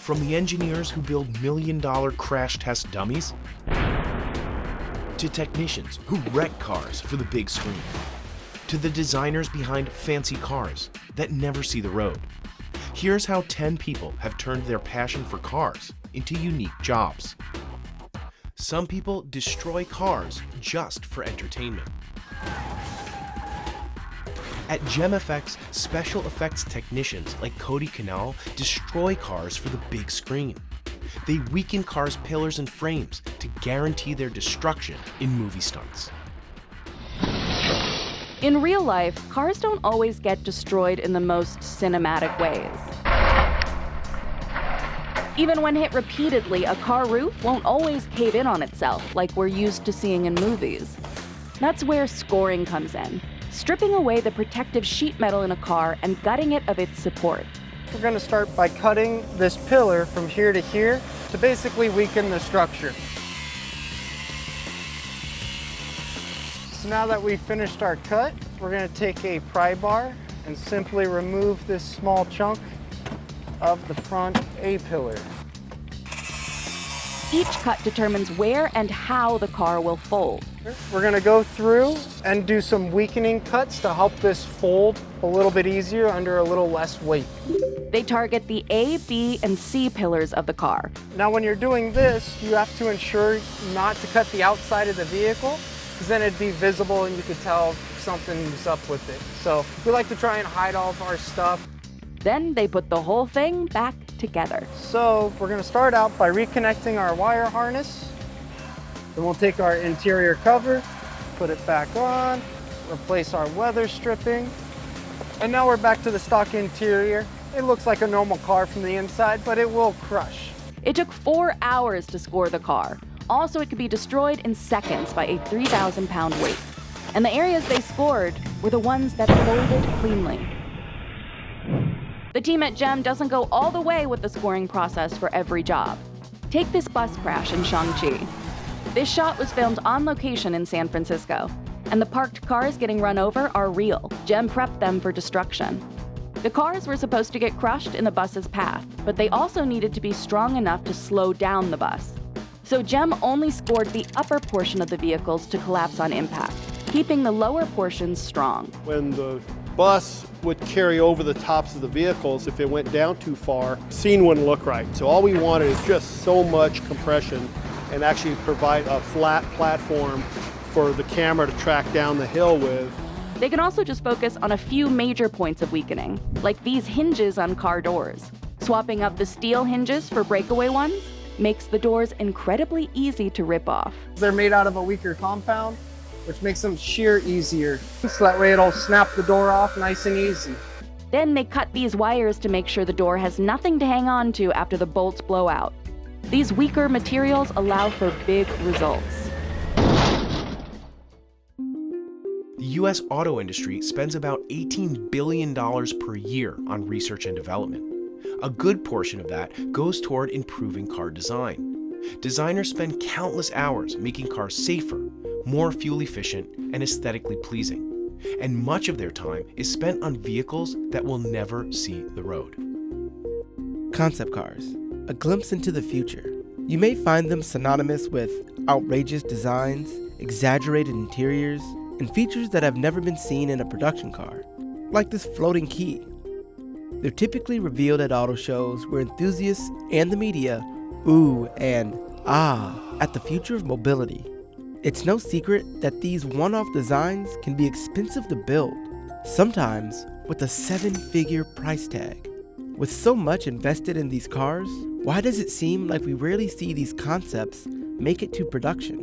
From the engineers who build million-dollar crash test dummies, to technicians who wreck cars for the big screen, to the designers behind fancy cars that never see the road. Here's how 10 people have turned their passion for cars into unique jobs. Some people destroy cars just for entertainment. At GemFX, special effects technicians like Cody Canal destroy cars for the big screen. They weaken cars' pillars and frames to guarantee their destruction in movie stunts. In real life, cars don't always get destroyed in the most cinematic ways. Even when hit repeatedly, a car roof won't always cave in on itself like we're used to seeing in movies. That's where scoring comes in, stripping away the protective sheet metal in a car and gutting it of its support. We're going to start by cutting this pillar from here to here to basically weaken the structure. So now that we've finished our cut, we're going to take a pry bar and simply remove this small chunk of the front A-pillar. Each cut determines where and how the car will fold. We're going to go through and do some weakening cuts to help this fold a little bit easier under a little less weight. They target the A, B, and C pillars of the car. Now when you're doing this, you have to ensure not to cut the outside of the vehicle, because then it'd be visible and you could tell something's up with it. So we like to try and hide all of our stuff. Then they put the whole thing back together. So we're going to start out by reconnecting our wire harness. Then we'll take our interior cover, put it back on, replace our weather stripping, and now we're back to the stock interior. It looks like a normal car from the inside, but it will crush. It took 4 hours to score the car. Also, it could be destroyed in seconds by a 3,000-pound weight. And the areas they scored were the ones that folded cleanly. The team at GEM doesn't go all the way with the scoring process for every job. Take this bus crash in Shaanxi. This shot was filmed on location in San Francisco, and the parked cars getting run over are real. GEM prepped them for destruction. The cars were supposed to get crushed in the bus's path, but they also needed to be strong enough to slow down the bus. So GEM only scored the upper portion of the vehicles to collapse on impact, keeping the lower portions strong. When the bus would carry over the tops of the vehicles, if it went down too far, the scene wouldn't look right. So all we wanted is just so much compression and actually provide a flat platform for the camera to track down the hill with. They can also just focus on a few major points of weakening, like these hinges on car doors. Swapping out the steel hinges for breakaway ones makes the doors incredibly easy to rip off. They're made out of a weaker compound, which makes them shear easier. So that way it'll snap the door off nice and easy. Then they cut these wires to make sure the door has nothing to hang on to after the bolts blow out. These weaker materials allow for big results. The US auto industry spends about $18 billion per year on research and development. A good portion of that goes toward improving car design. Designers spend countless hours making cars safer, more fuel efficient, and aesthetically pleasing. And much of their time is spent on vehicles that will never see the road. Concept cars, a glimpse into the future. You may find them synonymous with outrageous designs, exaggerated interiors, and features that have never been seen in a production car, like this floating key. They're typically revealed at auto shows where enthusiasts and the media ooh and ah at the future of mobility. It's no secret that these one-off designs can be expensive to build, sometimes with a 7-figure price tag. With so much invested in these cars, why does it seem like we rarely see these concepts make it to production?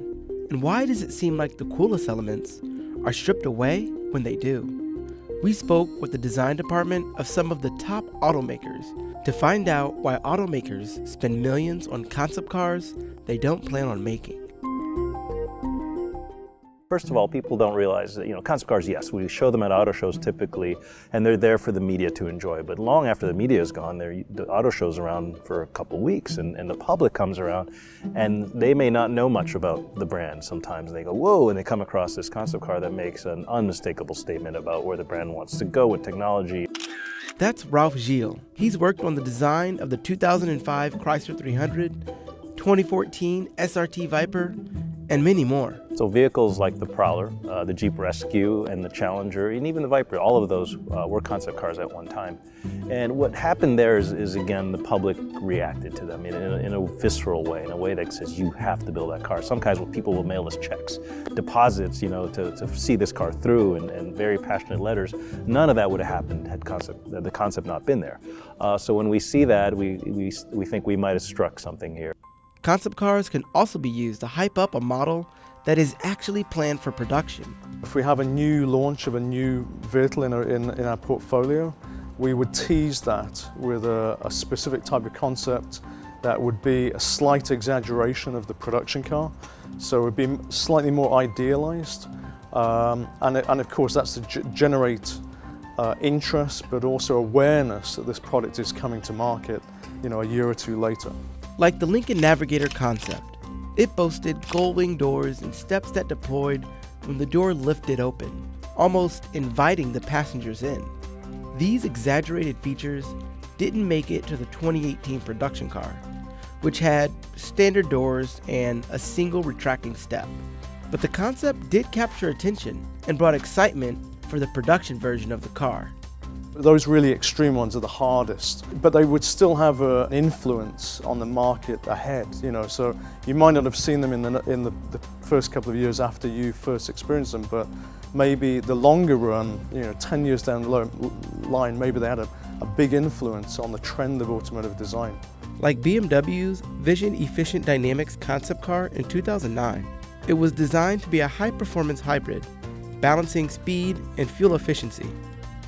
And why does it seem like the coolest elements are stripped away when they do? We spoke with the design department of some of the top automakers to find out why automakers spend millions on concept cars they don't plan on making. First of all, people don't realize that, concept cars, yes, we show them at auto shows typically, and they're there for the media to enjoy. But long after the media is gone, the auto show's around for a couple weeks, and the public comes around, and they may not know much about the brand sometimes. And they go, whoa, and they come across this concept car that makes an unmistakable statement about where the brand wants to go with technology. That's Ralph Gilles. He's worked on the design of the 2005 Chrysler 300, 2014 SRT Viper, and many more. So vehicles like the Prowler, the Jeep Rescue, and the Challenger, and even the Viper, all of those were concept cars at one time. And what happened there is again, the public reacted to them in a visceral way, in a way that says, you have to build that car. Some people will mail us checks, deposits, to see this car through, and very passionate letters. None of that would have happened had the concept not been there. So when we see that, we think we might have struck something here. Concept cars can also be used to hype up a model that is actually planned for production. If we have a new launch of a new vehicle in our portfolio, we would tease that with a specific type of concept that would be a slight exaggeration of the production car. So it would be slightly more idealized. And of course, that's to generate interest, but also awareness that this product is coming to market, a year or two later. Like the Lincoln Navigator concept, it boasted gull-wing doors and steps that deployed when the door lifted open, almost inviting the passengers in. These exaggerated features didn't make it to the 2018 production car, which had standard doors and a single retracting step. But the concept did capture attention and brought excitement for the production version of the car. Those really extreme ones are the hardest, but they would still have an influence on the market ahead, so you might not have seen them in the first couple of years after you first experienced them, but maybe the longer run, 10 years down the line, maybe they had a big influence on the trend of automotive design. Like BMW's Vision Efficient Dynamics concept car in 2009. It was designed to be a high-performance hybrid, balancing speed and fuel efficiency.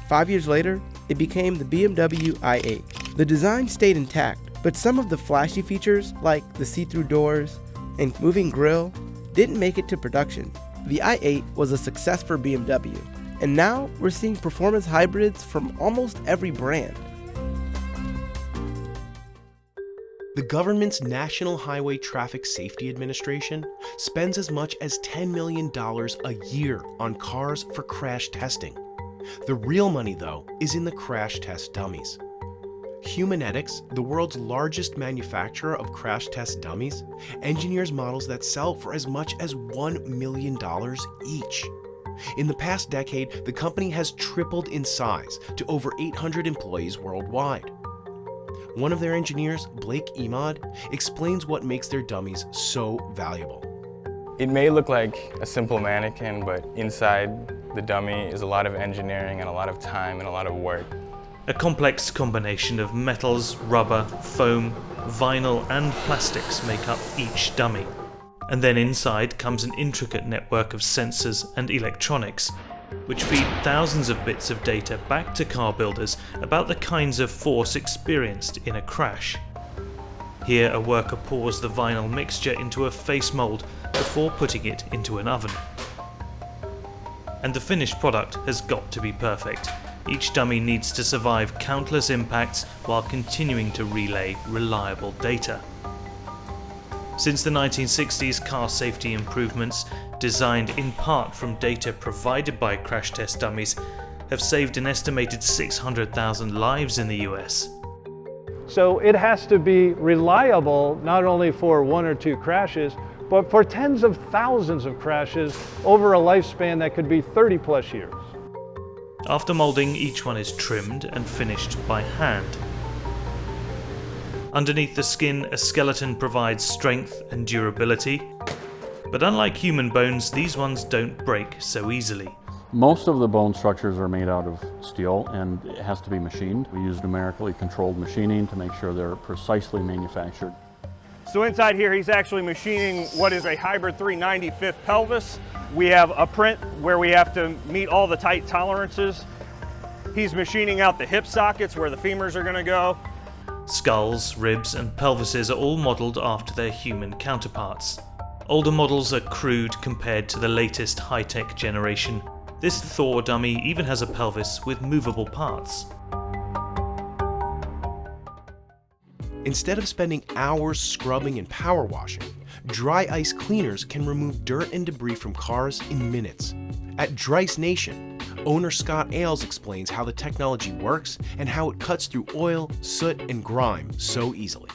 5 years later, it became the BMW i8. The design stayed intact, but some of the flashy features, like the see-through doors and moving grille, didn't make it to production. The i8 was a success for BMW, and now we're seeing performance hybrids from almost every brand. The government's National Highway Traffic Safety Administration spends as much as $10 million a year on cars for crash testing. The real money, though, is in the crash test dummies. Humanetics, the world's largest manufacturer of crash test dummies, engineers models that sell for as much as $1 million each. In the past decade, the company has tripled in size to over 800 employees worldwide. One of their engineers, Blake Emad, explains what makes their dummies so valuable. It may look like a simple mannequin, but inside the dummy is a lot of engineering and a lot of time and a lot of work. A complex combination of metals, rubber, foam, vinyl and plastics make up each dummy. And then inside comes an intricate network of sensors and electronics, which feed thousands of bits of data back to car builders about the kinds of force experienced in a crash. Here, a worker pours the vinyl mixture into a face mold before putting it into an oven. And the finished product has got to be perfect. Each dummy needs to survive countless impacts while continuing to relay reliable data. Since the 1960s, car safety improvements, designed in part from data provided by crash test dummies, have saved an estimated 600,000 lives in the US. So it has to be reliable not only for one or two crashes, but for tens of thousands of crashes over a lifespan that could be 30 plus years. After molding, each one is trimmed and finished by hand. Underneath the skin, a skeleton provides strength and durability, but unlike human bones, these ones don't break so easily. Most of the bone structures are made out of steel and it has to be machined. We use numerically controlled machining to make sure they're precisely manufactured. So inside here, he's actually machining what is a hybrid 390 fifth pelvis. We have a print where we have to meet all the tight tolerances. He's machining out the hip sockets where the femurs are going to go. Skulls, ribs, and pelvises are all modelled after their human counterparts. Older models are crude compared to the latest high-tech generation. This Thor dummy even has a pelvis with movable parts. Instead of spending hours scrubbing and power washing, dry ice cleaners can remove dirt and debris from cars in minutes. At Dryce Nation, Owner Scott Ailes explains how the technology works and how it cuts through oil, soot, and grime so easily.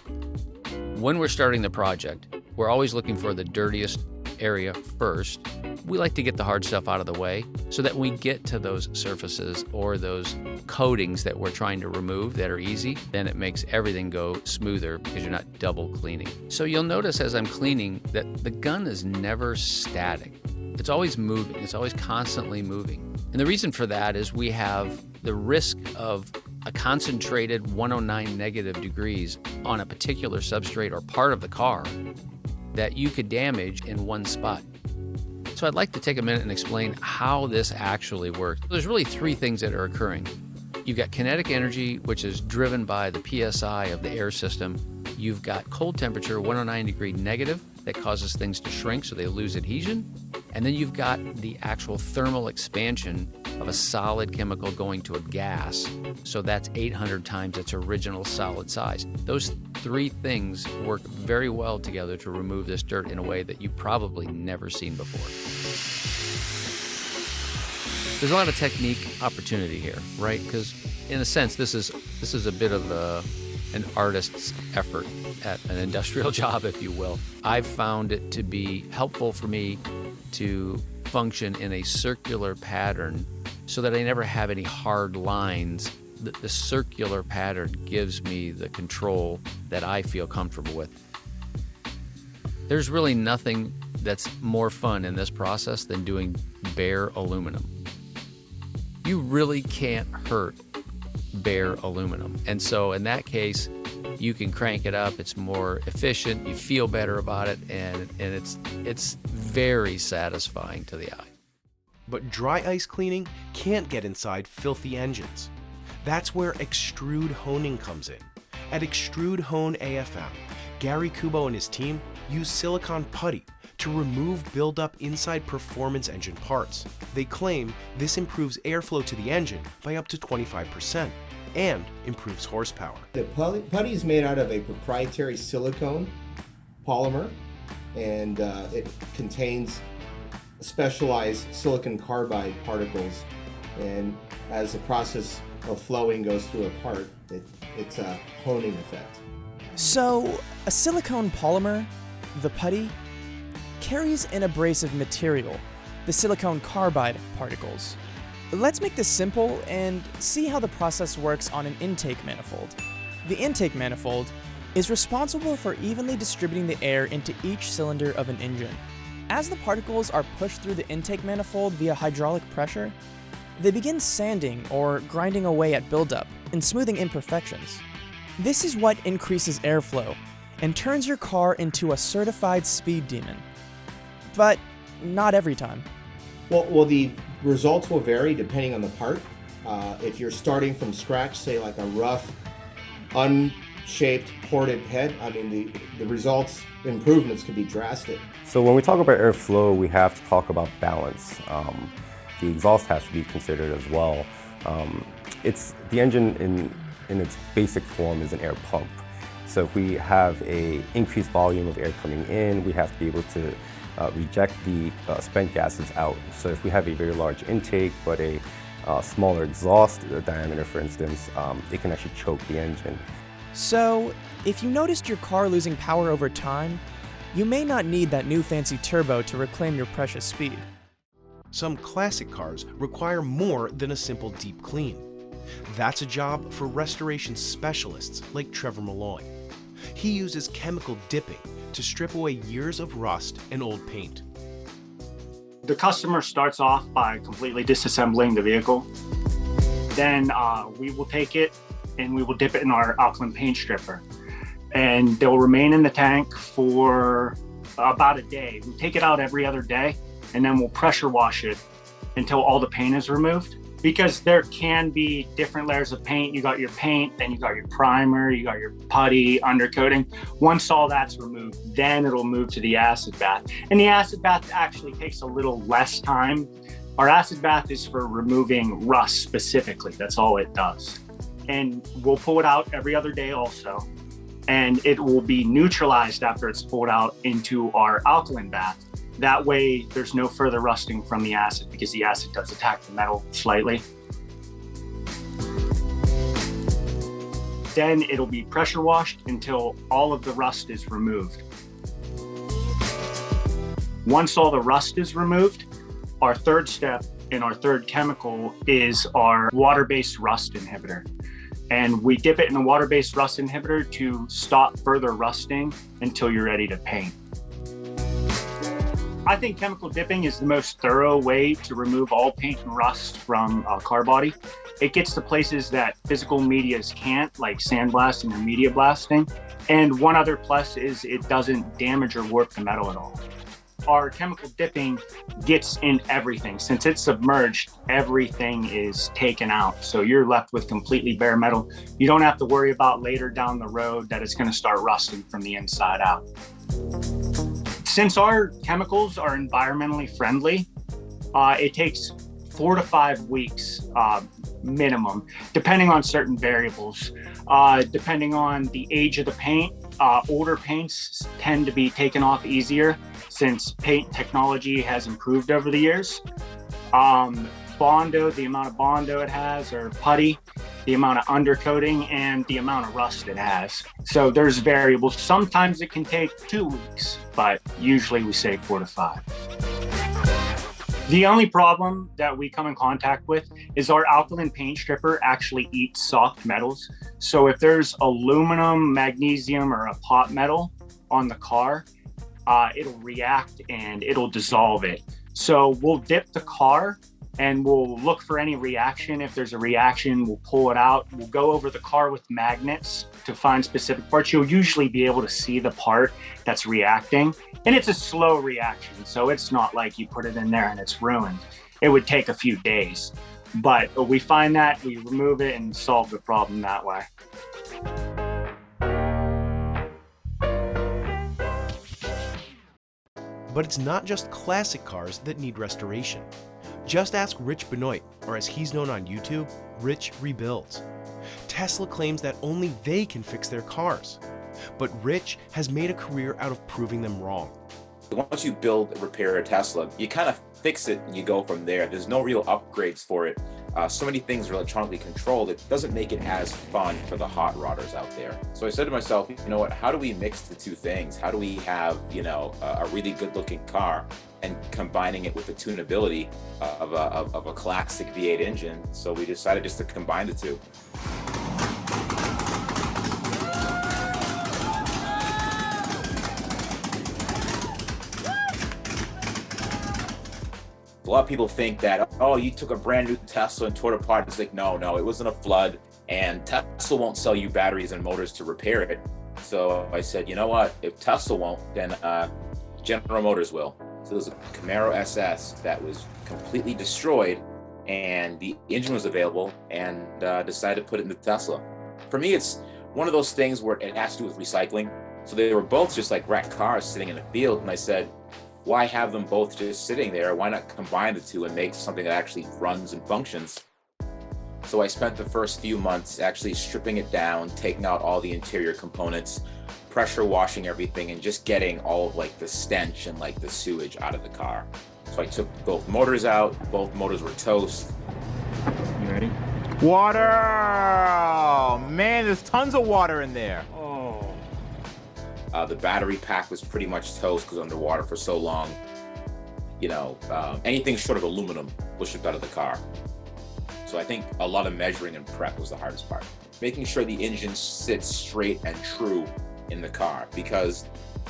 When we're starting the project, we're always looking for the dirtiest area first. We like to get the hard stuff out of the way so that when we get to those surfaces or those coatings that we're trying to remove that are easy, then it makes everything go smoother because you're not double cleaning. So you'll notice as I'm cleaning that the gun is never static. It's always moving. It's always constantly moving. And the reason for that is we have the risk of a concentrated 109 negative degrees on a particular substrate or part of the car that you could damage in one spot. So I'd like to take a minute and explain how this actually works. There's really three things that are occurring. You've got kinetic energy, which is driven by the PSI of the air system. You've got cold temperature, 109 degree negative, that causes things to shrink so they lose adhesion. And then you've got the actual thermal expansion of a solid chemical going to a gas. So that's 800 times its original solid size. Those three things work very well together to remove this dirt in a way that you've probably never seen before. There's a lot of technique opportunity here, right? Because in a sense, this is a bit of an artist's effort at an industrial job, if you will. I've found it to be helpful for me to function in a circular pattern so that I never have any hard lines. The circular pattern gives me the control that I feel comfortable with. There's really nothing that's more fun in this process than doing bare aluminum. You really can't hurt bare aluminum. And so in that case, you can crank it up, it's more efficient, you feel better about it, and it's very satisfying to the eye. But dry ice cleaning can't get inside filthy engines. That's where extrude honing comes in. At Extrude Hone AFM, Gary Kubo and his team use silicone putty to remove buildup inside performance engine parts. They claim this improves airflow to the engine by up to 25% and improves horsepower. The putty is made out of a proprietary silicone polymer, and it contains specialized silicon carbide particles, and as the process of flowing goes through a part, it's a honing effect. So, a silicone polymer, the putty, carries an abrasive material, the silicone carbide particles. Let's make this simple and see how the process works on an intake manifold. The intake manifold is responsible for evenly distributing the air into each cylinder of an engine. As the particles are pushed through the intake manifold via hydraulic pressure, they begin sanding or grinding away at buildup and smoothing imperfections. This is what increases airflow and turns your car into a certified speed demon. But not every time. Well, the results will vary depending on the part. If you're starting from scratch, say like a rough, unshaped, ported head, I mean, the results, improvements can be drastic. So when we talk about airflow, we have to talk about balance. The exhaust has to be considered as well. The engine in its basic form is an air pump. So if we have an increased volume of air coming in, we have to be able to reject the spent gases out. So if we have a very large intake but a smaller exhaust diameter, for instance, it can actually choke the engine. So if you noticed your car losing power over time, you may not need that new fancy turbo to reclaim your precious speed. Some classic cars require more than a simple deep clean. That's a job for restoration specialists like Trevor Malloy. He uses chemical dipping to strip away years of rust and old paint. The customer starts off by completely disassembling the vehicle. Then we will take it and we will dip it in our alkaline paint stripper. And they'll remain in the tank for about a day. We take it out every other day, and then we'll pressure wash it until all the paint is removed. Because there can be different layers of paint. You got your paint, then you got your primer, you got your putty, undercoating. Once all that's removed, then it'll move to the acid bath. And the acid bath actually takes a little less time. Our acid bath is for removing rust specifically. That's all it does. And we'll pull it out every other day also. And it will be neutralized after it's pulled out into our alkaline bath. That way there's no further rusting from the acid, because the acid does attack the metal slightly. Then it'll be pressure washed until all of the rust is removed. Once all the rust is removed, our third step and our third chemical is our water-based rust inhibitor. And we dip it in a water-based rust inhibitor to stop further rusting until you're ready to paint. I think chemical dipping is the most thorough way to remove all paint and rust from a car body. It gets to places that physical medias can't, like sandblasting or media blasting. And one other plus is it doesn't damage or warp the metal at all. Our chemical dipping gets in everything. Since it's submerged, everything is taken out. So you're left with completely bare metal. You don't have to worry about later down the road that it's going to start rusting from the inside out. Since our chemicals are environmentally friendly, it takes 4 to 5 weeks minimum, depending on certain variables. Depending on the age of the paint, older paints tend to be taken off easier since paint technology has improved over the years. Bondo, the amount of Bondo it has, or putty, the amount of undercoating, and the amount of rust it has. So there's variables. Sometimes it can take 2 weeks, but usually we say 4 to 5. The only problem that we come in contact with is our alkaline paint stripper actually eats soft metals. So if there's aluminum, magnesium, or a pot metal on the car, it'll react and it'll dissolve it. So we'll dip the car and we'll look for any reaction. If there's a reaction, we'll pull it out. We'll go over the car with magnets to find specific parts. You'll usually be able to see the part that's reacting. And it's a slow reaction, so it's not like you put it in there and it's ruined. It would take a few days. But we find that, we remove it and solve the problem that way. But it's not just classic cars that need restoration. Just ask Rich Benoit, or as he's known on YouTube, Rich Rebuilds. Tesla claims that only they can fix their cars. But Rich has made a career out of proving them wrong. Once you build and repair a Tesla, you kind of fix it and you go from there. There's no real upgrades for it. So many things are electronically controlled. It doesn't make it as fun for the hot rodders out there. So I said to myself, you know what, how do we mix the two things? How do we have, a really good looking car and combining it with the tunability of a classic V8 engine? So we decided just to combine the two. A lot of people think that, oh, you took a brand new Tesla and tore it apart. It's like, no, it wasn't a flood, and Tesla won't sell you batteries and motors to repair it. So I said, you know what, if Tesla won't, then General Motors will. So there's a Camaro SS that was completely destroyed, and the engine was available, and decided to put it in the Tesla. For me, it's one of those things where it has to do with recycling. So they were both just like wrecked cars sitting in the field, and I said, why have them both just sitting there? Why not combine the two and make something that actually runs and functions? So I spent the first few months actually stripping it down, taking out all the interior components, pressure washing everything, and just getting all of like the stench and like the sewage out of the car. So I took both motors out. Both motors were toast. You ready? Water! Oh, man, there's tons of water in there. The battery pack was pretty much toast because underwater for so long. Anything short of aluminum was shipped out of the car. So I think a lot of measuring and prep was the hardest part. Making sure the engine sits straight and true in the car, because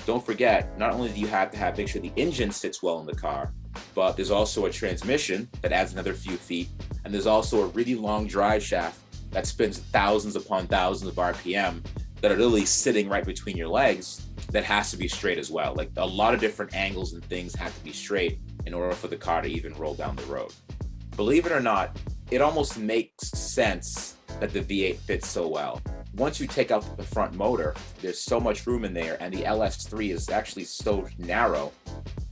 don't forget, not only do you have to make sure the engine sits well in the car, but there's also a transmission that adds another few feet, and there's also a really long drive shaft that spins thousands upon thousands of RPM that are literally sitting right between your legs that has to be straight as well. Like, a lot of different angles and things have to be straight in order for the car to even roll down the road. Believe it or not, it almost makes sense that the V8 fits so well. Once you take out the front motor, there's so much room in there, and the LS3 is actually so narrow,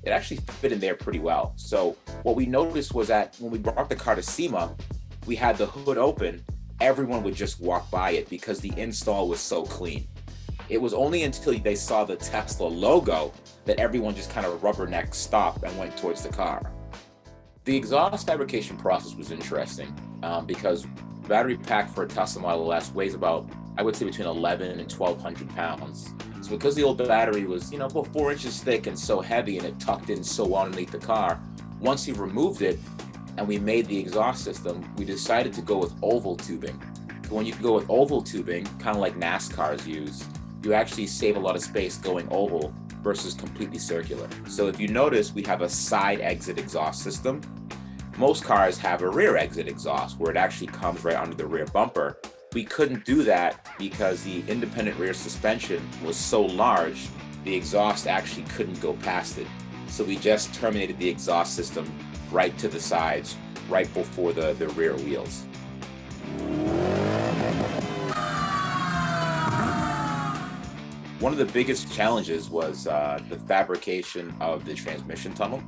it actually fit in there pretty well. So what we noticed was that when we brought the car to SEMA, we had the hood open, everyone would just walk by it because the install was so clean. It was only until they saw the Tesla logo that everyone just kind of rubberneck stopped and went towards the car. The exhaust fabrication process was interesting because the battery pack for a Tesla Model S weighs about, I would say, between 11 and 1,200 pounds. So because the old battery was, about 4 inches thick and so heavy and it tucked in so well underneath the car, once you removed it and we made the exhaust system, we decided to go with oval tubing. So when you go with oval tubing, kind of like NASCARs use, you actually save a lot of space going oval versus completely circular. So if you notice, we have a side exit exhaust system. Most cars have a rear exit exhaust where it actually comes right under the rear bumper. We couldn't do that because the independent rear suspension was so large, the exhaust actually couldn't go past it. So we just terminated the exhaust system right to the sides, right before the rear wheels. One of the biggest challenges was the fabrication of the transmission tunnel.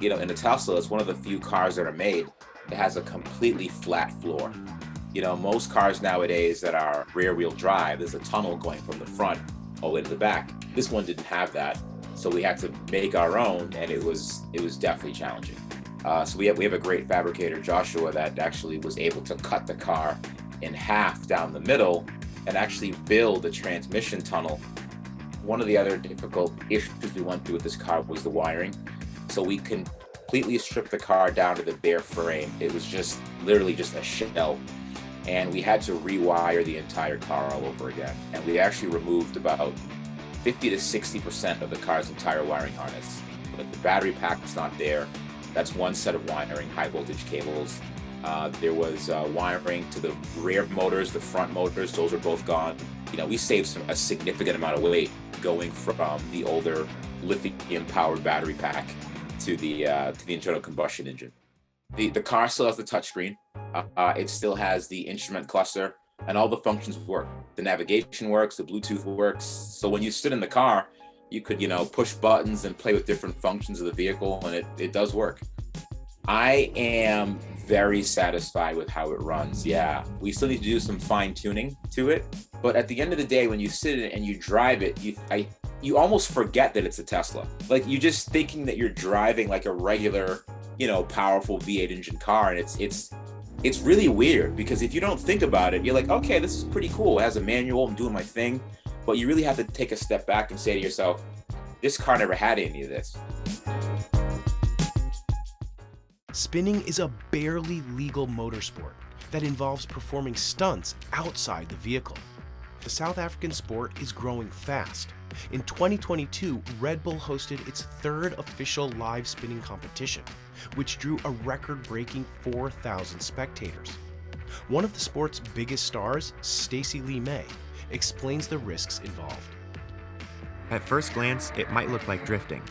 In a Tesla, it's one of the few cars that are made that has a completely flat floor. Most cars nowadays that are rear-wheel drive, there's a tunnel going from the front all the way to the back. This one didn't have that, so we had to make our own, and it was definitely challenging. So we have a great fabricator, Joshua, that actually was able to cut the car in half down the middle and actually build a transmission tunnel. One of the other difficult issues we went through with this car was the wiring. So we completely stripped the car down to the bare frame. It was just literally just a shell. And we had to rewire the entire car all over again. And we actually removed about 50 to 60% of the car's entire wiring harness. But the battery pack was not there. That's one set of wiring, high voltage cables. There was wiring to the rear motors, the front motors, those are both gone. We saved a significant amount of weight going from the older lithium powered battery pack to the internal combustion engine. The car still has the touchscreen. It still has the instrument cluster, and all the functions work. The navigation works, the Bluetooth works. So when you sit in the car, you could, push buttons and play with different functions of the vehicle, and it does work. I am very satisfied with how it runs. Yeah, we still need to do some fine tuning to it, but at the end of the day, when you sit in it and you drive it, you almost forget that it's a Tesla. Like, you're just thinking that you're driving like a regular, powerful V8 engine car, and it's really weird because if you don't think about it, you're like, okay, this is pretty cool. It has a manual, I'm doing my thing, but you really have to take a step back and say to yourself, this car never had any of this. Spinning is a barely legal motorsport that involves performing stunts outside the vehicle. The South African sport is growing fast. In 2022, Red Bull hosted its third official live spinning competition, which drew a record-breaking 4,000 spectators. One of the sport's biggest stars, Stacey Lee May, explains the risks involved. At first glance, it might look like drifting.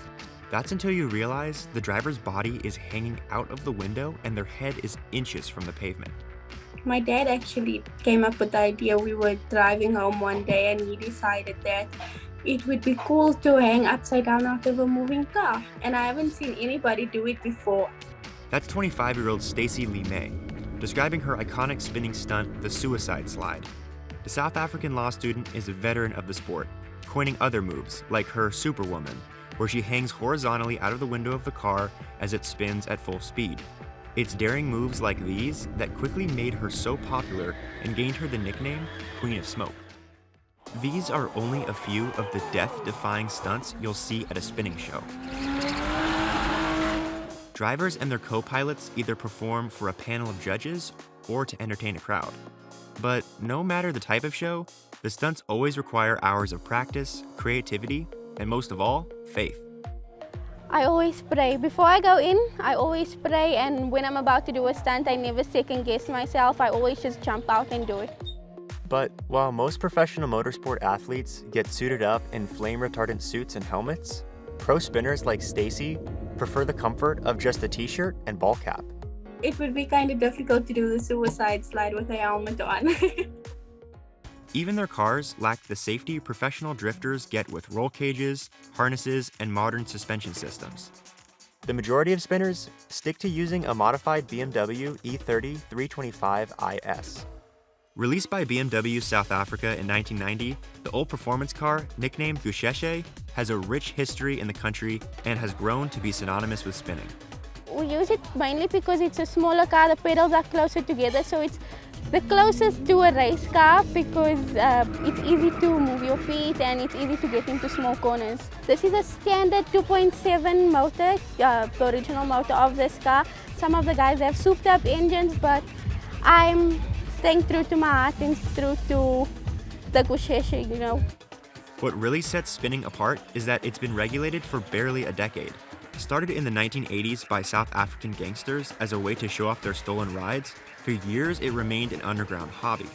That's until you realize the driver's body is hanging out of the window and their head is inches from the pavement. My dad actually came up with the idea. We were driving home one day and he decided that it would be cool to hang upside down out of a moving car. And I haven't seen anybody do it before. That's 25-year-old Stacey Lee May, describing her iconic spinning stunt, the suicide slide. The South African law student is a veteran of the sport, coining other moves like her Superwoman, where she hangs horizontally out of the window of the car as it spins at full speed. It's daring moves like these that quickly made her so popular and gained her the nickname Queen of Smoke. These are only a few of the death-defying stunts you'll see at a spinning show. Drivers and their co-pilots either perform for a panel of judges or to entertain a crowd. But no matter the type of show, the stunts always require hours of practice, creativity, and most of all, faith. I always pray. Before I go in, I always pray, and when I'm about to do a stunt, I never second guess myself. I always just jump out and do it. But while most professional motorsport athletes get suited up in flame-retardant suits and helmets, pro spinners like Stacey prefer the comfort of just a t-shirt and ball cap. It would be kind of difficult to do the suicide slide with a helmet on. Even their cars lack the safety professional drifters get with roll cages, harnesses, and modern suspension systems. The majority of spinners stick to using a modified BMW E30 325 IS. Released by BMW South Africa in 1990, the old performance car, nicknamed Gusheshe, has a rich history in the country and has grown to be synonymous with spinning. We use it mainly because it's a smaller car, the pedals are closer together, so it's the closest to a race car because it's easy to move your feet and it's easy to get into small corners. This is a standard 2.7 motor, the original motor of this car. Some of the guys have souped up engines, but I'm staying true to my heart and true to the Gusheshe, you know. What really sets spinning apart is that it's been regulated for barely a decade. Started in the 1980s by South African gangsters as a way to show off their stolen rides, for years it remained an underground hobby.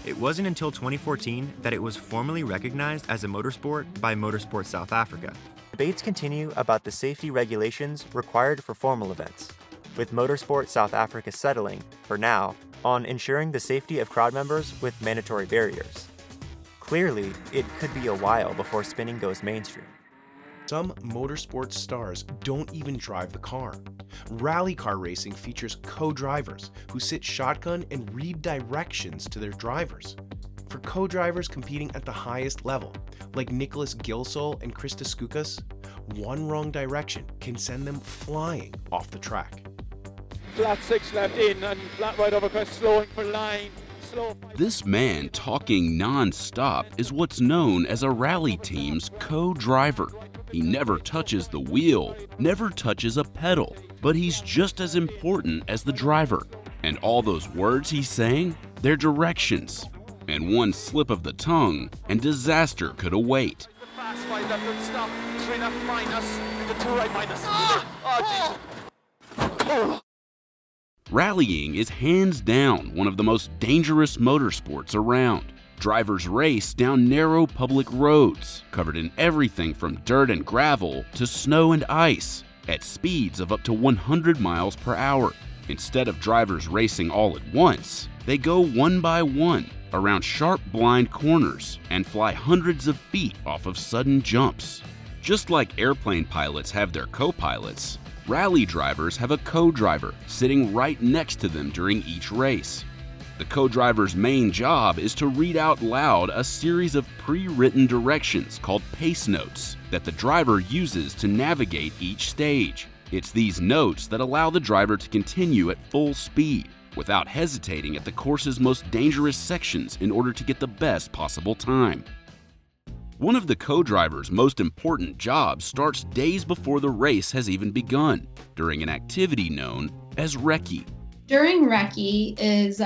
It wasn't until 2014 that it was formally recognized as a motorsport by Motorsport South Africa. Debates continue about the safety regulations required for formal events, with Motorsport South Africa settling, for now, on ensuring the safety of crowd members with mandatory barriers. Clearly, it could be a while before spinning goes mainstream. Some motorsports stars don't even drive the car. Rally car racing features co-drivers who sit shotgun and read directions to their drivers. For co-drivers competing at the highest level, like Nicholas Gilsole and Krista Skoukas, one wrong direction can send them flying off the track. Flat 6 left in and flat right over crest, slowing for line. This man talking non-stop is what's known as a rally team's co-driver. He never touches the wheel, never touches a pedal, but he's just as important as the driver. And all those words he's saying, they're directions. And one slip of the tongue, and disaster could await. Fast 5 left and stop, 3 left minus, the 2 right minus. Oh. Rallying is hands down one of the most dangerous motorsports around. Drivers race down narrow public roads, covered in everything from dirt and gravel to snow and ice, at speeds of up to 100 miles per hour. Instead of drivers racing all at once, they go one by one around sharp blind corners and fly hundreds of feet off of sudden jumps. Just like airplane pilots have their co-pilots, rally drivers have a co-driver sitting right next to them during each race. The co-driver's main job is to read out loud a series of pre-written directions called pace notes that the driver uses to navigate each stage. It's these notes that allow the driver to continue at full speed without hesitating at the course's most dangerous sections in order to get the best possible time. One of the co-driver's most important jobs starts days before the race has even begun, during an activity known as recce. During recce is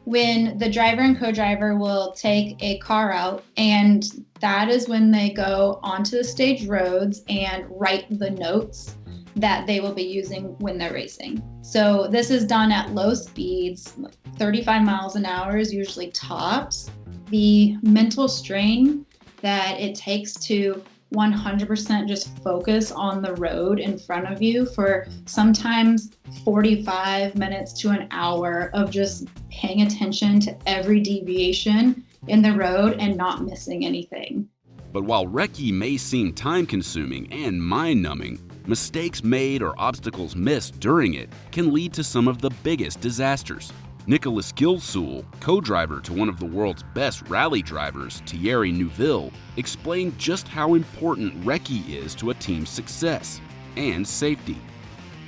when the driver and co-driver will take a car out, and that is when they go onto the stage roads and write the notes that they will be using when they're racing. So this is done at low speeds, like 35 miles an hour is usually tops. The mental strain that it takes to 100% just focus on the road in front of you for sometimes 45 minutes to an hour of just paying attention to every deviation in the road and not missing anything. But while recce may seem time-consuming and mind-numbing, mistakes made or obstacles missed during it can lead to some of the biggest disasters. Nicholas Gilsole, co-driver to one of the world's best rally drivers, Thierry Neuville, explained just how important recce is to a team's success and safety.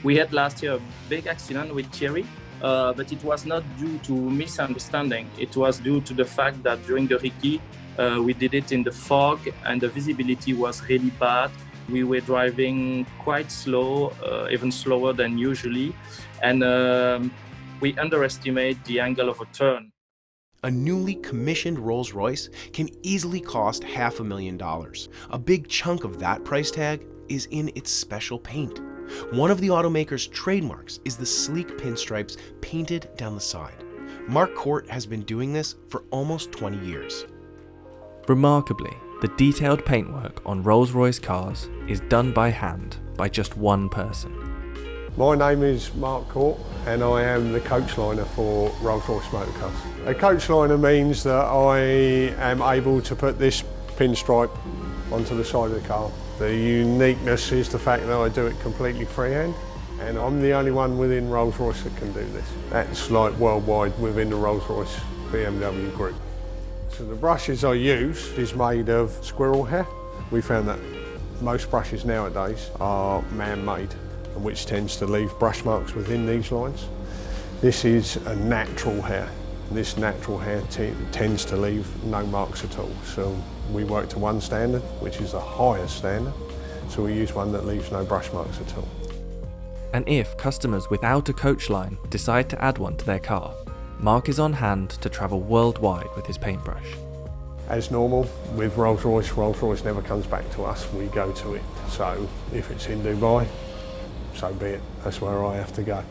We had last year a big accident with Thierry, but it was not due to misunderstanding. It was due to the fact that during the recce, we did it in the fog and the visibility was really bad. We were driving quite slow, even slower than usually, and we underestimate the angle of a turn. A newly commissioned Rolls-Royce can easily cost $500,000. A big chunk of that price tag is in its special paint. One of the automaker's trademarks is the sleek pinstripes painted down the side. Mark Court has been doing this for almost 20 years. Remarkably, the detailed paintwork on Rolls-Royce cars is done by hand by just one person. My name is Mark Court and I am the coach liner for Rolls-Royce Motor Cars. A coach liner means that I am able to put this pinstripe onto the side of the car. The uniqueness is the fact that I do it completely freehand, and I'm the only one within Rolls-Royce that can do this. That's like worldwide within the Rolls-Royce BMW Group. So the brushes I use is made of squirrel hair. We found that most brushes nowadays are man-made, which tends to leave brush marks within these lines. This is a natural hair. This natural hair tends to leave no marks at all. So we work to one standard, which is the highest standard. So we use one that leaves no brush marks at all. And if customers without a coach line decide to add one to their car, Mark is on hand to travel worldwide with his paintbrush. As normal with Rolls-Royce, Rolls-Royce never comes back to us, we go to it. So if it's in Dubai, so be it, that's where I have to go.